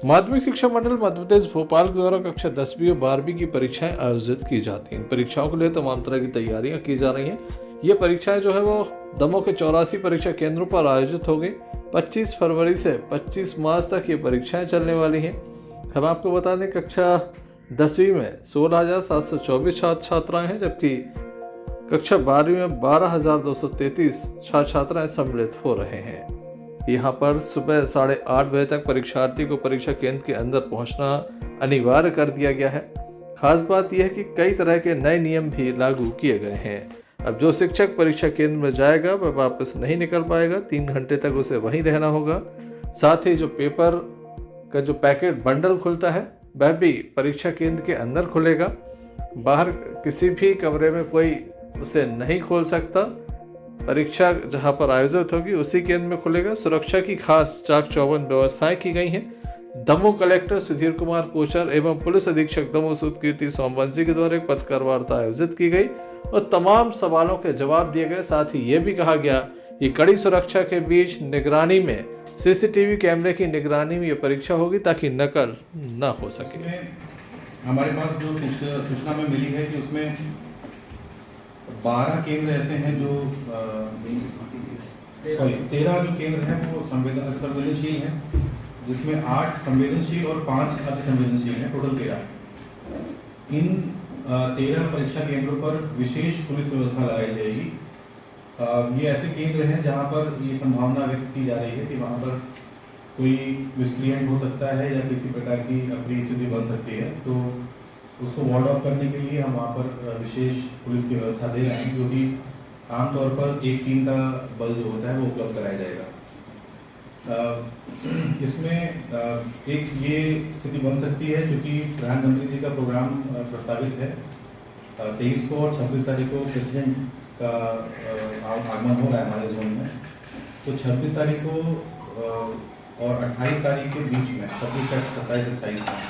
माध्यमिक शिक्षा मंडल मध्य प्रदेश भोपाल के द्वारा कक्षा 10वीं और 12वीं की परीक्षाएं आयोजित की जाती हैं। इन परीक्षाओं के लिए तमाम तरह की तैयारियां की जा रही हैं। ये परीक्षाएं जो है वो दमोह के 84 परीक्षा केंद्रों पर आयोजित होगी। 25 फरवरी से 25 मार्च तक ये परीक्षाएं चलने वाली हैं। हम आपको बता दें कक्षा 10वीं में 16,724 छात्र छात्राएँ हैं, जबकि कक्षा 12वीं में 12,233 छात्र छात्राएँ सम्मिलित हो रहे हैं। यहाँ पर सुबह 8:30 बजे तक परीक्षार्थी को परीक्षा केंद्र के अंदर पहुँचना अनिवार्य कर दिया गया है। खास बात यह है कि कई तरह के नए नियम भी लागू किए गए हैं। अब जो शिक्षक परीक्षा केंद्र में जाएगा वह वापस नहीं निकल पाएगा, 3 घंटे तक उसे वहीं रहना होगा। साथ ही जो पेपर का जो पैकेट बंडल खुलता है वह भी परीक्षा केंद्र के अंदर खुलेगा। बाहर किसी भी कमरे में कोई उसे नहीं खोल सकता। परीक्षा जहां पर आयोजित होगी उसी केंद्र में खुलेगा। सुरक्षा की खास चाक चौबंद व्यवस्थाएं की गई हैं। दमोह कलेक्टर सुधीर कुमार कोचर एवं पुलिस अधीक्षक दमोह सुधकीर्ति सोमवंशी के द्वारा एक पत्रकार वार्ता आयोजित की गई और तमाम सवालों के जवाब दिए गए। साथ ही ये भी कहा गया कि कड़ी सुरक्षा के बीच निगरानी में सीसीटीवी कैमरे की निगरानी में ये परीक्षा होगी ताकि नकल न हो सके। हमारे पास जो सूचना में मिली है कि उसमें 12 केंद्र ऐसे हैं जो 13 जो केंद्र हैं वो संवेदनशील हैं, जिसमें 8 संवेदनशील और 5 अतिसंवेदनशील हैं, टोटल 13। इन 13 परीक्षा केंद्रों पर विशेष पुलिस व्यवस्था लगाई जाएगी। ये ऐसे केंद्र हैं जहां पर ये संभावना व्यक्त की जा रही है कि वहां पर कोई मिसक्रिएंट हो सकता है या किसी प्रकार की अप्रिय स्थिति बन सकती है, तो उसको वार्ड ऑफ करने के लिए हम वहाँ पर विशेष पुलिस की व्यवस्था दे रहे हैं, जो कि आमतौर पर एक टीम का बल जो होता है वो उपलब्ध कराया जाएगा। इसमें एक ये स्थिति बन सकती है जो कि प्रधानमंत्री जी का प्रोग्राम प्रस्तावित है। 23 को और 26 तारीख को प्रेसिडेंट का आगमन हो रहा है हमारे जोन में, तो 26 तारीख को और 28 तारीख के बीच में 26 से 27 28 में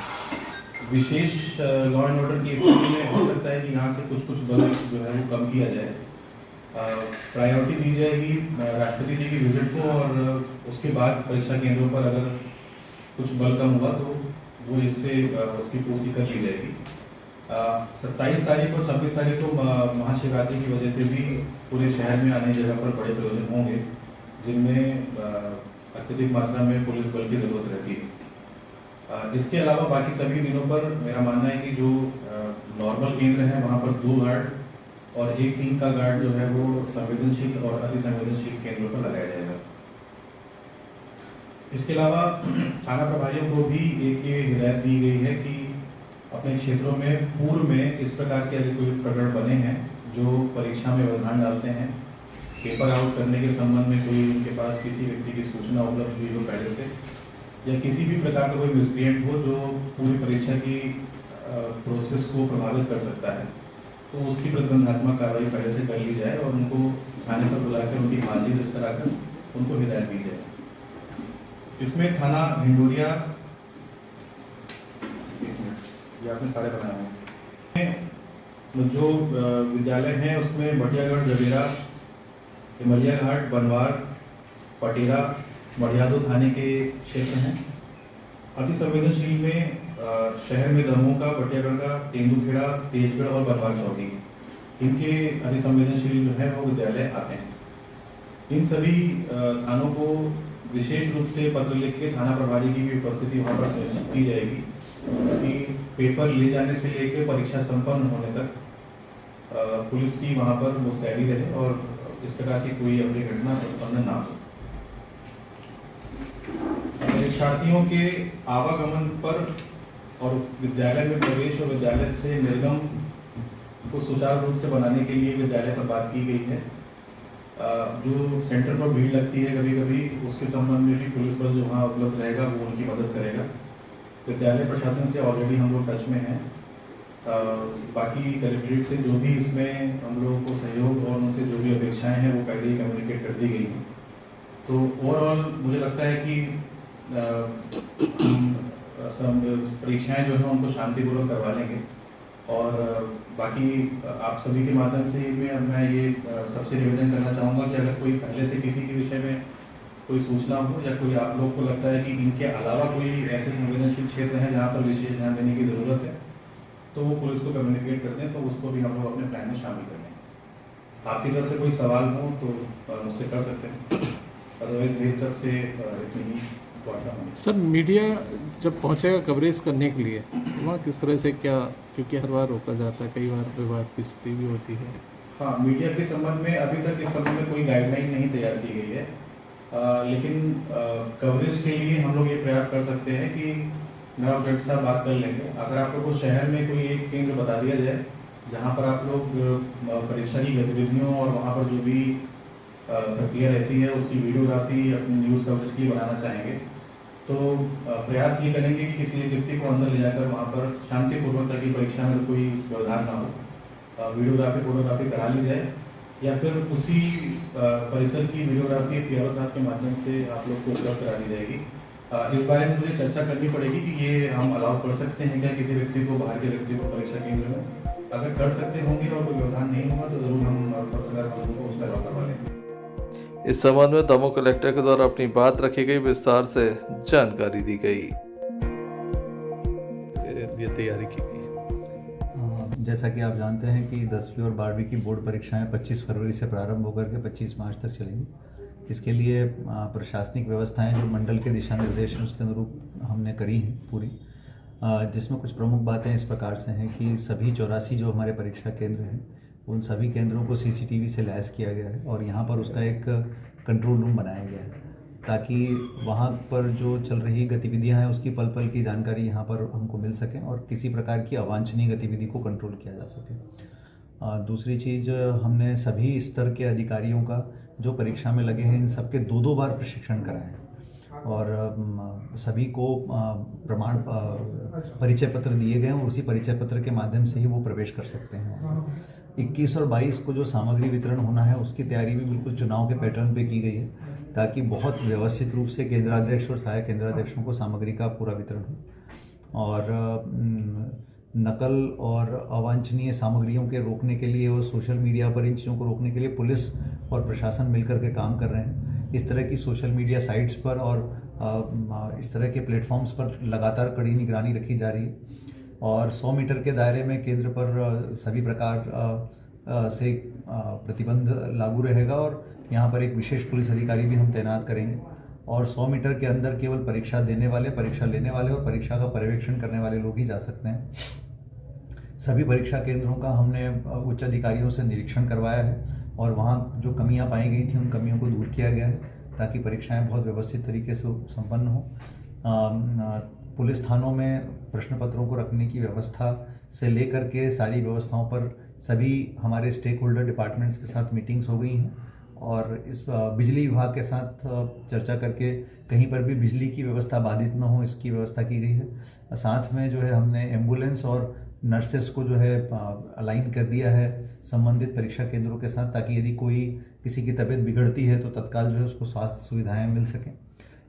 विशेष लॉ एंड ऑर्डर की स्थिति में हो सकता है कि यहाँ से कुछ बल जो है वो कम किया जाए। प्रायोरिटी दी जाएगी राष्ट्रपति जी की विजिट को, और उसके बाद परीक्षा केंद्रों पर अगर कुछ बल कम हुआ तो वो इससे उसकी पूर्ति कर ली जाएगी। 27 तारीख और 26 तारीख को महाशिवरात्रि की वजह से भी पूरे शहर में आने जगह पर बड़े प्रयोजन होंगे, जिनमें अत्यधिक मात्रा में पुलिस बल की जरूरत रहती है। इसके अलावा बाकी सभी दिनों पर मेरा मानना है कि जो नॉर्मल केंद्र हैं वहाँ पर 2 गार्ड और एक टीम का गार्ड जो है वो संवेदनशील और अति संवेदनशील केंद्रों पर लगाया जाएगा। इसके अलावा थाना प्रभारियों को भी एक ये हिदायत दी गई है कि अपने क्षेत्रों में पूर्व में इस प्रकार के यदि कोई प्रकरण बने हैं जो परीक्षा में व्यवधान डालते हैं, पेपर आउट करने के संबंध में कोई उनके पास किसी व्यक्ति की सूचना उपलब्ध हुई हो पहले से, या किसी भी प्रकार का कोई मिसक्रिएंट हो जो पूरी परीक्षा की प्रोसेस को प्रभावित कर सकता है, तो उसकी प्रतिबंधात्मक कार्रवाई पहले से कर ली जाए और उनको थाने पर बुलाकर उनकी हाजिरी दर्ज कराकर उनको हिदायत दी जाए। इसमें थाना भिंडोरिया ये आपने सारे बनाए हैं। जो विद्यालय हैं उसमें भटियागढ़, जवेरा, हिमलिया घाट, बनवार, पटेरा, मढ़ियादो थाने के क्षेत्र हैं। अति संवेदनशील में शहर में दमोह का, भटियागढ़ का, तेंदुखेड़ा, तेजगढ़ और बनवार चौकी, इनके अति संवेदनशील जो है वो विद्यालय आते हैं। इन सभी थानों को विशेष रूप से पत्र लिख के थाना प्रभारी की भी उपस्थिति वहाँ पर सुनिश्चित की जाएगी कि पेपर ले जाने से लेकर परीक्षा संपन्न होने तक पुलिस की वहाँ पर मुस्तैदी रहे और इस प्रकार की कोई अप्रिय घटना उत्पन्न ना हो। परीक्षार्थियों के आवागमन पर और विद्यालय में प्रवेश और विद्यालय से निर्गम को सुचारू रूप से बनाने के लिए विद्यालय पर बात की गई है। जो सेंटर पर भीड़ लगती है कभी कभी, उसके संबंध में भी पुलिस बल जो वहाँ उपलब्ध रहेगा वो उनकी मदद करेगा। विद्यालय प्रशासन से ऑलरेडी हम लोग टच में हैं। बाकी कलेक्ट्रेट से जो भी इसमें हम लोगों को सहयोग और उनसे जो भी अपेक्षाएं हैं वो पहले ही कम्युनिकेट कर दी गई हैं। तो ओवरऑल मुझे लगता है कि परीक्षाएं जो है उनको शांतिपूर्वक करवा लेंगे। और बाकी आप सभी के माध्यम से मैं ये सबसे निवेदन करना चाहूँगा कि अगर कोई पहले से किसी के विषय में कोई सूचना हो या कोई आप लोग को लगता है कि इनके अलावा कोई ऐसे संवेदनशील क्षेत्र हैं जहाँ पर विशेष ध्यान देने की ज़रूरत है, तो वो पुलिस को कम्युनिकेट कर दें, तो उसको भी हम लोग अपने प्लान में शामिल कर लें। आपकी तरफ से कोई सवाल हो तो मुझसे कर सकते हैं, अदरवाइज मेरी तरफ से इतनी ही वार्ता होगी। सर, मीडिया जब पहुंचेगा कवरेज करने के लिए, वहाँ किस तरह से क्या, क्योंकि हर बार रोका जाता है, कई बार विवाद की स्थिति भी होती है। हाँ, मीडिया के संबंध में अभी तक इस संबंध में कोई गाइडलाइन नहीं तैयार की गई है, लेकिन कवरेज के लिए हम लोग ये प्रयास कर सकते हैं कि मैं और डॉक्टर साहब बात कर लेंगे। अगर आप लोग को शहर में कोई एक केंद्र बता दिया जाए जहाँ पर आप लोग परीक्षा की गतिविधियों और वहाँ पर जो भी प्रक्रिया रहती है उसकी वीडियोग्राफी अपनी न्यूज़ कवरेज की बनाना चाहेंगे, तो प्रयास ये करेंगे कि किसी एक व्यक्ति को अंदर ले जाकर वहाँ पर शांतिपूर्वक, ताकि परीक्षा में कोई व्यवधान ना हो, वीडियोग्राफी फोटोग्राफी करा ली जाए, या फिर उसी परिसर की वीडियोग्राफी पीआरओ साहब के माध्यम से आप लोग को उपलब्ध करा दी जाएगी। इस बारे में मुझे चर्चा करनी पड़ेगी कि ये हम अलाउ कर सकते हैं क्या किसी व्यक्ति को, बाहर के व्यक्ति को परीक्षा केंद्र में। अगर कर सकते होंगे और कोई व्यवधान नहीं होगा तो ज़रूर हम पत्रकार बंधुओं को उसका अलाउ करवा लेंगे। इस संबंध में दमोह कलेक्टर के द्वारा अपनी बात रखी गई, विस्तार से जानकारी दी गई, ये तैयारी की गई। जैसा कि आप जानते हैं कि 10वीं और 12वीं की बोर्ड परीक्षाएं 25 फरवरी से प्रारंभ होकर के 25 मार्च तक चलेंगी। इसके लिए प्रशासनिक व्यवस्थाएं जो मंडल के दिशा निर्देश हैं उसके अनुरूप हमने करी हैं पूरी, जिसमें कुछ प्रमुख बातें इस प्रकार से हैं कि सभी 84 जो हमारे परीक्षा केंद्र हैं उन सभी केंद्रों को सीसीटीवी से लैस किया गया है और यहाँ पर उसका एक कंट्रोल रूम बनाया गया है, ताकि वहाँ पर जो चल रही गतिविधियाँ हैं उसकी पल पल की जानकारी यहाँ पर हमको मिल सकें और किसी प्रकार की अवांछनीय गतिविधि को कंट्रोल किया जा सके। दूसरी चीज़, हमने सभी स्तर के अधिकारियों का जो परीक्षा में लगे हैं इन सबके 2-2 बार प्रशिक्षण कराएं और सभी को प्रमाण परिचय पत्र दिए गए हैं और उसी परिचय पत्र के माध्यम से ही वो प्रवेश कर सकते हैं। 21 और 22 को जो सामग्री वितरण होना है उसकी तैयारी भी बिल्कुल चुनाव के पैटर्न पे की गई है, ताकि बहुत व्यवस्थित रूप से केंद्राध्यक्ष और सहायक केंद्राध्यक्षों को सामग्री का पूरा वितरण हो। और नकल और अवांछनीय सामग्रियों के रोकने के लिए और सोशल मीडिया पर इन चीज़ों को रोकने के लिए पुलिस और प्रशासन मिलकर के काम कर रहे हैं। इस तरह की सोशल मीडिया साइट्स पर और इस तरह के प्लेटफॉर्म्स पर लगातार कड़ी निगरानी रखी जा रही है और 100 मीटर के दायरे में केंद्र पर सभी प्रकार से प्रतिबंध लागू रहेगा और यहाँ पर एक विशेष पुलिस अधिकारी भी हम तैनात करेंगे और 100 मीटर के अंदर केवल परीक्षा देने वाले, परीक्षा लेने वाले और परीक्षा का पर्यवेक्षण करने वाले लोग ही जा सकते हैं। सभी परीक्षा केंद्रों का हमने उच्च अधिकारियों से निरीक्षण करवाया है और वहाँ जो कमियाँ पाई गई थी उन कमियों को दूर किया गया है, ताकि परीक्षाएँ बहुत व्यवस्थित तरीके से संपन्न हों। पुलिस थानों में प्रश्न पत्रों को रखने की व्यवस्था से लेकर के सारी व्यवस्थाओं पर सभी हमारे स्टेक होल्डर डिपार्टमेंट्स के साथ मीटिंग्स हो गई हैं और इस बिजली विभाग के साथ चर्चा करके कहीं पर भी बिजली की व्यवस्था बाधित न हो इसकी व्यवस्था की गई है। साथ में जो है हमने एम्बुलेंस और नर्सेस को जो है अलाइन कर दिया है संबंधित परीक्षा केंद्रों के साथ, ताकि यदि कोई किसी की तबीयत बिगड़ती है तो तत्काल जो है उसको स्वास्थ्य सुविधाएं मिल सकें।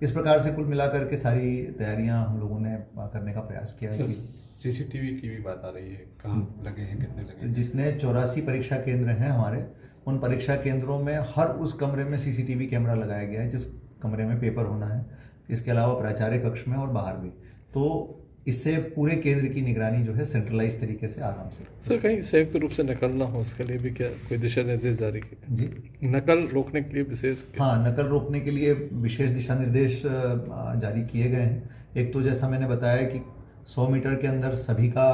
इस प्रकार से कुल मिलाकर के सारी तैयारियां हम लोगों ने करने का प्रयास किया है। सीसीटीवी की भी बात आ रही है, कहाँ लगे हैं, कितने लगे हैं? जितने 84 परीक्षा केंद्र हैं हमारे, उन परीक्षा केंद्रों में हर उस कमरे में सीसीटीवी कैमरा लगाया गया है जिस कमरे में पेपर होना है। इसके अलावा प्राचार्य कक्ष में और बाहर भी। तो इससे पूरे केंद्र की निगरानी जो है सेंट्रलाइज तरीके से आराम से। सर, कहीं संयुक्त रूप से नकल ना हो उसके लिए भी क्या कोई दिशा निर्देश जारी किए? जी, नकल रोकने के लिए विशेष? हाँ, नकल रोकने के लिए विशेष दिशा निर्देश जारी किए गए हैं। एक तो जैसा मैंने बताया कि 100 मीटर के अंदर सभी का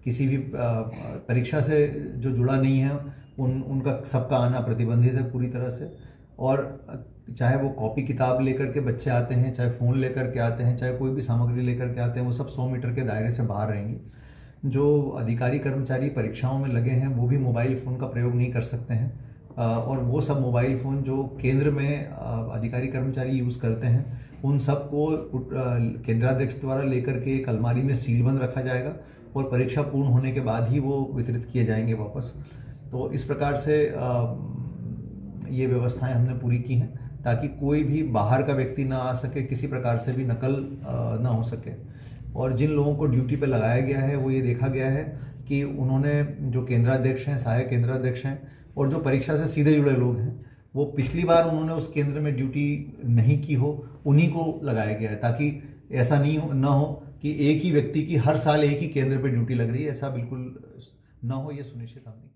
किसी भी परीक्षा से जो जुड़ा नहीं है उनका सबका आना प्रतिबंधित है पूरी तरह से। और चाहे वो कॉपी किताब लेकर के बच्चे आते हैं, चाहे फ़ोन लेकर के आते हैं, चाहे कोई भी सामग्री लेकर के आते हैं, वो सब 100 मीटर के दायरे से बाहर रहेंगी। जो अधिकारी कर्मचारी परीक्षाओं में लगे हैं वो भी मोबाइल फ़ोन का प्रयोग नहीं कर सकते हैं और वो सब मोबाइल फ़ोन जो केंद्र में अधिकारी कर्मचारी यूज़ करते हैं उन सब को केंद्राध्यक्ष द्वारा लेकर के एक अलमारी में सीलबंद रखा जाएगा और परीक्षा पूर्ण होने के बाद ही वो वितरित किए जाएंगे वापस। तो इस प्रकार से ये व्यवस्थाएं हमने पूरी की हैं ताकि कोई भी बाहर का व्यक्ति ना आ सके, किसी प्रकार से भी नकल ना हो सके। और जिन लोगों को ड्यूटी पे लगाया गया है वो ये देखा गया है कि उन्होंने जो केंद्राध्यक्ष हैं, सहायक केंद्राध्यक्ष हैं और जो परीक्षा से सीधे जुड़े लोग हैं वो पिछली बार उन्होंने उस केंद्र में ड्यूटी नहीं की हो, उन्हीं को लगाया गया है, ताकि ऐसा ना हो कि एक ही व्यक्ति की हर साल एक ही केंद्र पे ड्यूटी लग रही है, ऐसा बिल्कुल ना हो, ये सुनिश्चित हमने